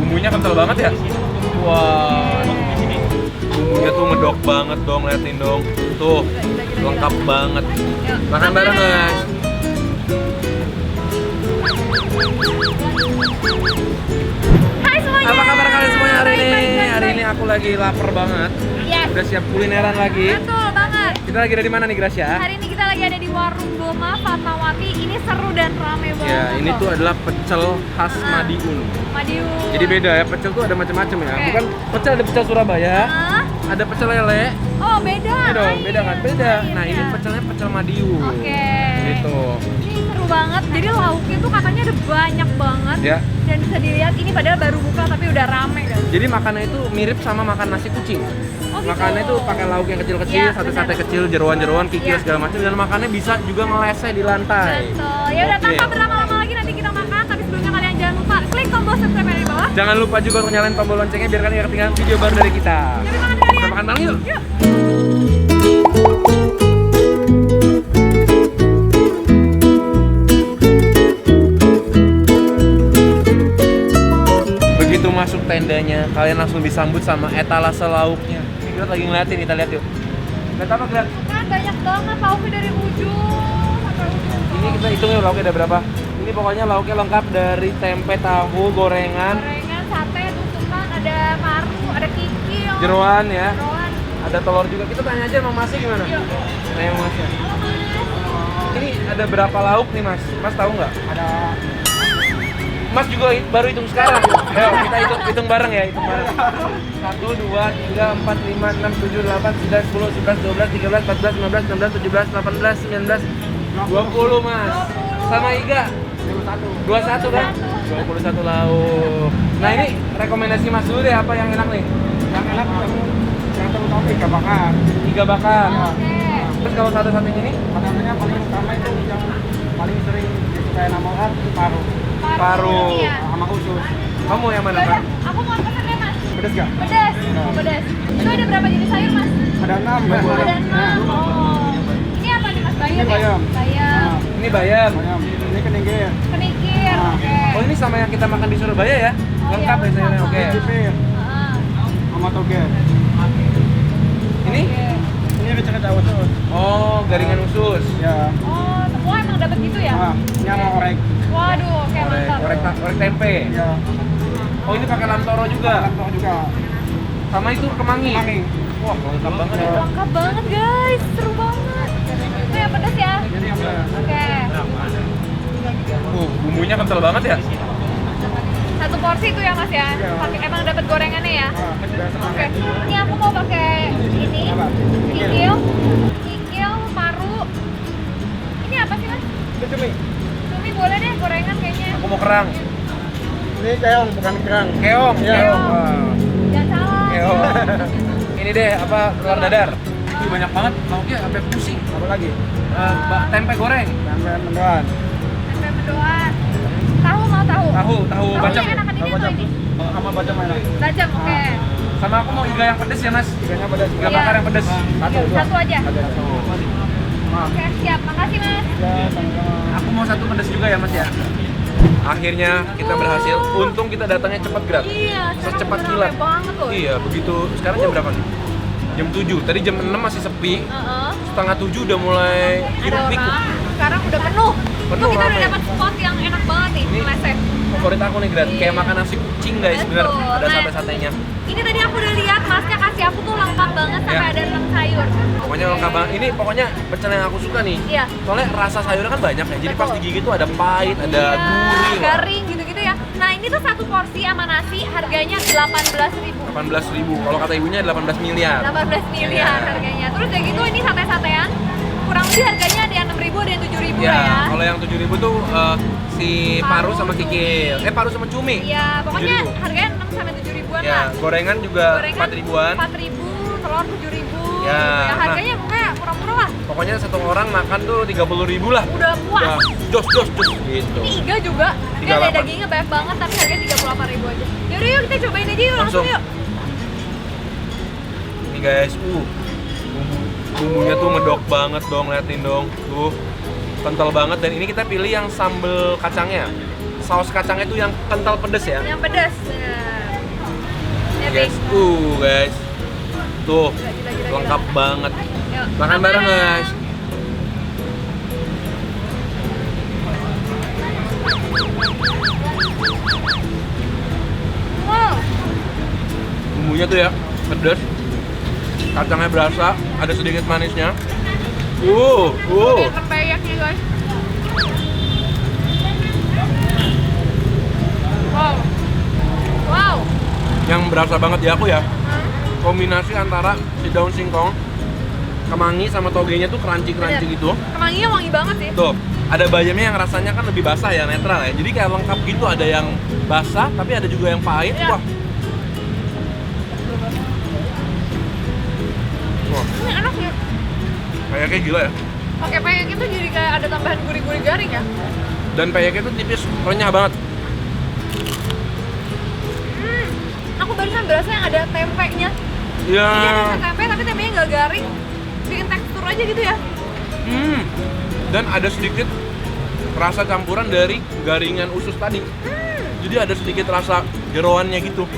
bumbunya kental banget ya. Wah, bumbunya tuh ngedok banget dong, liatin dong. Tuh, lengkap banget. Makan bareng guys. Hai semuanya. Apa kabar kalian semuanya hari ini? Hari ini aku lagi lapar banget. Yes. Udah siap kulineran lagi. Betul banget. Kita lagi ada di mana nih Gracia? Hari ini kita lagi ada di warung Boma Fatmawati. Ini seru dan rame banget. Ya, ini tuh adalah pecel khas Madiun. Madiun. Jadi beda ya, pecel tuh ada macam-macam ya. Oke. Bukan pecel, ada pecel Surabaya, Hah? ada pecel lele. Oh beda. Iya dong, beda kan? Beda. Lain, Nah, ini ya. pecelnya pecel Madiun. Oke. Gitu. Ini seru banget. Jadi lauknya tuh katanya ada banyak banget. Ya. Dan bisa dilihat ini padahal baru buka tapi udah rame guys. Jadi makannya itu mirip sama makan nasi kucing. Oh, gitu. Makannya itu pakai lauk yang kecil-kecil, Iya, sate-sate benar. kecil, jeroan-jeroan, kikil Iya. segala macam, dan makannya bisa juga ngeleseh di lantai. Betul. Ya udah Oke. tanpa berlama-lama lagi nanti kita makan. Tapi sebelumnya kalian jangan lupa klik tombol subscribe yang di bawah. Jangan lupa juga untuk nyalain tombol loncengnya biar kalian nggak ketinggalan video baru dari kita. Jadi makan Kita kalian. makan bareng yuk. Yuk. Begitu masuk tendanya, kalian langsung disambut sama etalase lauknya. Ini kita lagi ngeliatin, kita lihat yuk. Lihat apa, Grat? Kan banyak banget lauknya dari ujung sampai ujung. Ini kita hitung yuk lauknya ada berapa. Ini pokoknya lauknya lengkap dari tempe, tahu, gorengan, Gorengan, sate, tusukan, ada paru, ada kikil, jeroan ya. jeroan. Ada telur juga. Kita tanya aja sama Masnya gimana? Yuk. Tanya sama Masnya. Halo Mas. Ini ada berapa lauk nih Mas? Mas tahu nggak? Ada. Mas juga baru hitung sekarang. Ayo kita hitung bareng ya, hitung bareng. 1, 2, 3, 4, 5, 6, 7, 8, 9, 10, 11, 12, 13, 14, 15, 16, 17, 18, 19, 20 Mas. Sama Iga? 21 kan? 21 lauk. Nah ini rekomendasi Mas dulu deh, apa yang enak nih? Yang enak yang terutama ikan bakar. Iga bakar. Oke. Terus kalau satu-satunya ini? Katanya paling utama itu yang paling sering disukai nama orang itu paru Paru. Iya. sama usus. Kamu yang mana Yaudah, Pak? aku mau pesen deh Mas. Pedes gak? Pedas. Oh, pedas. Itu ada berapa jenis sayur Mas? Ada 6 ya. Ada 6. Oh. Ini apa nih Mas? Bayam Ini ya? bayam. Bayam. Ini bayam. Bayam. Ini keninggir. Kenikir. Ah. Oke. Oh ini sama yang kita makan di Surabaya ya? Oh, Lengkap iya, ya sayurnya, lengkap. oke. Cipir Heeh. sama toge. Ini? Oke. Ini diceket usus. Oh, garingan usus. Ya. Oh, semua emang dapat gitu ya? Nah, ini sama orek. Waduh, oke mantap. Orek tempe. Ya. Oh ini pakai lantoro juga. Kantong juga. Sama itu kemangi. Kemangi. Wah lengkap banget ya. Lengkap banget guys, seru banget. Itu yang pedas ya? Jadi yang Oke. Bumbunya kental banget ya. Satu porsi itu ya Mas ya? Iya. Pakai emang dapat gorengannya ya? biasa Oke. Ini aku mau pakai ini. Apa? Kikil, kikil, paru. Ini apa sih Mas? Itu cumi. Cumi boleh deh, gorengan kayaknya. Aku mau kerang. Ini keong bukan kerang. Keong. Iya. Keong. Wah. Jangan salah. Keong. Ini deh apa telur dadar. Ih, banyak banget lauknya sampai pusing. Apa lagi? Tempe goreng. Sampai mendoan. Tempe mendoan. Tahu mau tahu? Tahu Tahunya bacem. enakan ini atau ini? Sama bacem mana? Bacem, oke. Sama aku mau iga yang pedes ya Mas. Iganya pedas. Iga Iya. bakar yang pedes. Satu, dua. Satu aja. Satu. Oke, siap. Makasih Mas. Ya, sama-sama. Aku mau satu pedas juga ya Mas ya. Akhirnya kita berhasil. Untung kita datangnya cepat Grat. Iya, sekarang Secepat udah kilat. rame banget loh. Iya, begitu. Sekarang jam berapa nih? Jam 7. Tadi jam 6 masih sepi. Heeh. Setengah 7 udah mulai Ada hiruk pikuk. orang. Sekarang udah penuh. Penuh, Itu kita udah rame. dapat spot yang enak banget nih, Ini Mesek. favorit aku nih Grat. Iya. Kayak makan nasi kucing guys, bener. Betul. Ada Nah, sate-satenya. Ini tadi aku udah lihat Masnya kasih aku tuh lengkap banget sampai Iya. ada rendang sayur. Pokoknya lengkap banget. Ini pokoknya pecel yang aku suka nih. Iya. Soalnya rasa sayurnya kan banyak ya. Jadi Betul. pas digigit tuh ada pahit, ada Iya, gurih. garing gitu-gitu ya. Nah, ini tuh satu porsi sama nasi harganya 18.000. 18.000. Kalau kata ibunya 18 miliar. 18 miliar Iya. harganya. Terus udah gitu ini sate-satean. Kurang lebih harganya ada yang 6.000, ada yang 7.000 Ya, lah ya. kalau yang 7.000 tuh si paru sama kikil. Paru sama cumi. Iya, pokoknya 7.000. harganya 6 sampai 7 ribuan Ya, lah. gorengan juga 4 ribuan. 4.000, telur 7.000. Ya, Ya, harganya pokoknya murah-murah lah. Pokoknya satu orang makan tuh 30.000 lah. Udah puas. Wah, jos gitu. Ini iga juga. Ini ada 38. dagingnya banyak banget tapi harganya 38.000 aja. Yaudah yuk kita cobain aja yuk langsung Langsung. yuk. Ini guys, bumbunya tuh ngedok banget dong, liatin dong. Tuh, kental banget. Dan ini kita pilih yang sambal kacangnya. Saus kacangnya tuh yang kental pedes ya. Yang pedas. Nah. Yes. Guys. Tuh, lengkap banget. Yuk, Makan bareng guys. Wow. Bumbunya tuh ya, pedas. Kacangnya berasa, ada sedikit manisnya. Lihat tempeyaknya guys. Wow. Wow. Yang berasa banget di aku ya, kombinasi antara si daun singkong, kemangi sama togenya tuh crunchy-crunchy Bener. gitu. Kemanginya wangi banget sih. Tuh, ada bayamnya yang rasanya kan lebih basah ya, netral ya. Jadi kayak lengkap gitu, ada yang basah tapi ada juga yang pahit. Iya. Wah. Wah, Ini enak ya. peyeknya gila ya. Pakai peyek itu jadi kayak ada tambahan gurih-gurih garing ya. Dan peyeknya tuh tipis, renyah banget. Aku barusan berasa yang ada tempenya. Iya. Jadi ada rasa tempe tapi tempenya nggak garing. Bikin tekstur aja gitu ya. Dan ada sedikit rasa campuran dari garingan usus tadi. Jadi ada sedikit rasa jeroannya gitu.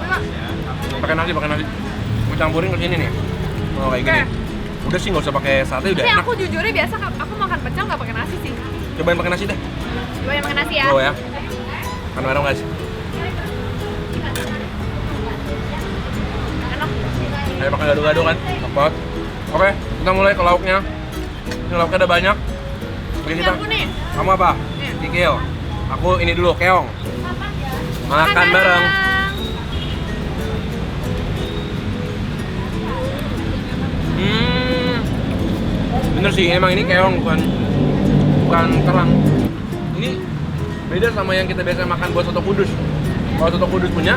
Enak. Pakai nasi. Gue campurin ke sini nih. Oh kayak gini. Udah sih nggak usah pakai sate, udah Tapi enak. aku jujurnya biasa aku makan pecel nggak pakai nasi sih. Cobain pakai nasi deh. Coba yang pakai nasi ya. Coba ya. Makan bareng guys. Enak. Ayo pakai gado-gado kan. Enak banget. Oke, kita mulai ke lauknya. Ini lauknya ada banyak. Oke, Ini kita. aku nih. Kamu apa? Nih. Kikil. Aku ini dulu, keong. Makan bareng. Bener sih, emang ini keong bukan kerang. Ini beda sama yang kita biasa makan buat soto kudus. Kalau soto kudus punya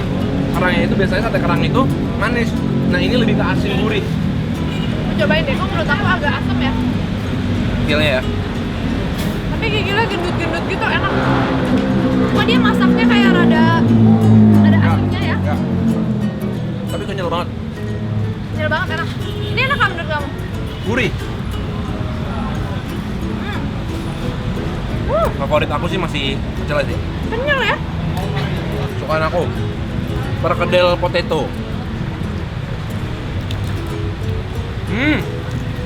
kerangnya itu biasanya sate kerang itu manis. Nah ini lebih ke asin gurih. Aku cobain deh, kok menurut aku agak asam ya. Kikilnya ya. Tapi gigilnya gendut-gendut gitu, enak. Cuma dia masaknya kayak rada asamnya ya. Ya. Tapi kenyal banget. Kenyal banget, enak. Ini enak kan menurut kamu? Gurih. Favorit aku sih masih pecel sih. Kenyal ya? Sukaan aku perkedel potato.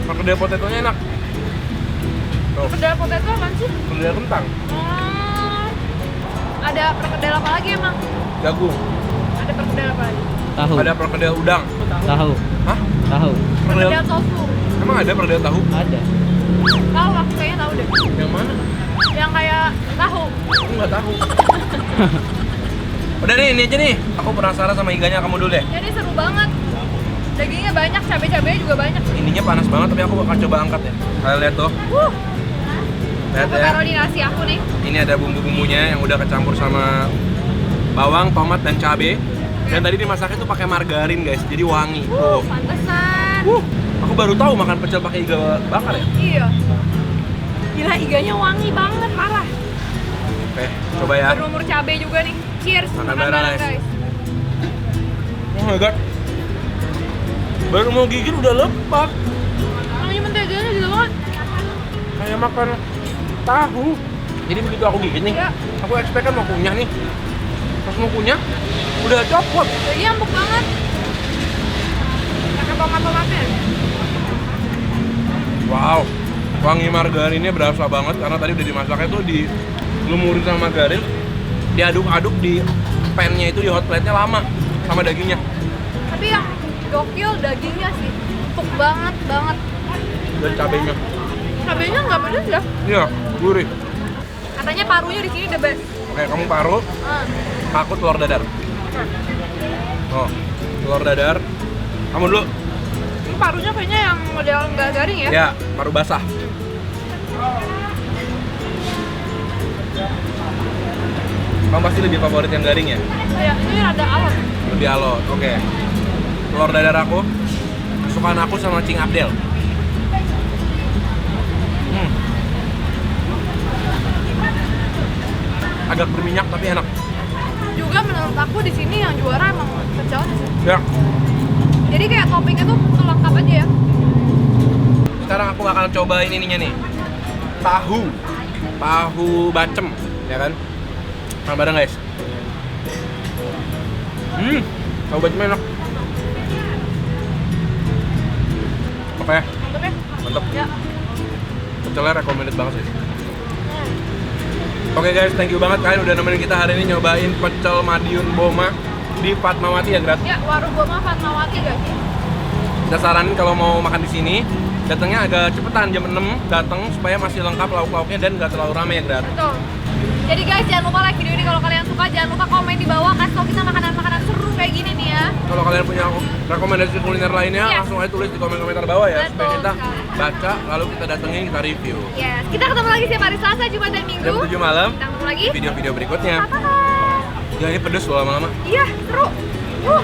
Perkedel potatonya enak. Tuh, Perkedel potato apaan sih? perkedel kentang, Ada perkedel apa lagi emang? jagung, Ada perkedel apa lagi? Tahu. ada perkedel udang. Tahu. Hah? Tahu. Perkedel tofu. Emang ada perkedel tahu? Ada. Tahu, aku kayaknya tahu deh. Yang mana? Yang kayak tahu. Aku nggak tahu. Udah nih, ini aja nih. Aku penasaran sama iganya, kamu dulu deh. Jadi seru banget. Dagingnya banyak, cabai-cabainya juga banyak. Ininya panas banget, tapi aku akan coba angkat ya. Kalian lihat tuh. Lihat Aku ya. taruh di nasi aku nih. Ini ada bumbu-bumbunya yang udah kecampur sama bawang, tomat, dan cabai. Dan tadi dimasaknya tuh pakai margarin guys, jadi wangi. Tuh. Pantesan. Aku baru tahu makan pecel pakai iga bakar ya. Iya. Gila, iganya wangi banget, parah. Oke, coba ya. Berumur cabai juga nih. Cheers. Makan bareng, guys. Oh my god. Baru mau gigit udah lepak. Wangi menteganya gitu banget. Kayak makan tahu. Jadi begitu aku gigit nih, Iya. aku expect kan mau kunyah nih. Pas mau kunyah, udah copot. Dagingnya empuk banget. Pakai tomat-tomatnya. Wow, wangi margarinnya berasa banget karena tadi udah dimasaknya tuh dilumurin sama margarin, diaduk-aduk di pan-nya itu, di hot plate-nya lama sama dagingnya. Tapi yang gokil dagingnya sih. Empuk banget. Dan cabenya. Cabainya nggak pedes ya? Iya, gurih. Katanya parunya di sini the best. Oke, kamu paru, aku telur dadar. Oh, telur dadar. Kamu dulu. Ini parunya kayaknya yang model nggak garing ya? Ya, paru basah. Kamu pasti lebih favorit yang garing ya? Iya, ini rada alot. Lebih alot, oke. Telur dadar aku, kesukaan aku sama Cing Abdel. Agak berminyak tapi enak. Juga menurut aku di sini yang juara emang pecelnya sih. Ya, Jadi kayak toppingnya tuh lengkap aja ya. sekarang aku bakal cobain ininya nih. Tahu bacem, ya kan? Makan bareng guys. Tahu bacem enak. Oke, Mantap ya? mantap. Ya. Pecelnya recommended banget sih. Oke guys, thank you banget kalian udah nemenin kita hari ini nyobain pecel Madiun Boma di Fatmawati ya, Grat. Ya, warung Boma Fatmawati guys. Kita saranin kalau mau makan di sini, datangnya agak cepetan jam 6 datang supaya masih lengkap lauk-lauknya dan nggak terlalu ramai ya, Grat. Betul. Jadi guys, jangan lupa like video ini kalau kalian suka. Jangan lupa komen di bawah, kasih tau kita makanan-makanan seru kayak gini nih ya. Kalau kalian punya rekomendasi kuliner lainnya, Iya. langsung aja tulis di komen-komentar bawah ya, supaya Betul kita sekali. baca, lalu kita datengin, kita review. Yes, kita ketemu lagi setiap hari Selasa, Jumat, dan Minggu. Jam 7 malam, Kita ketemu lagi. video-video berikutnya. Bye-bye. Ya ini pedes loh lama-lama. Iya, seru. Yuk.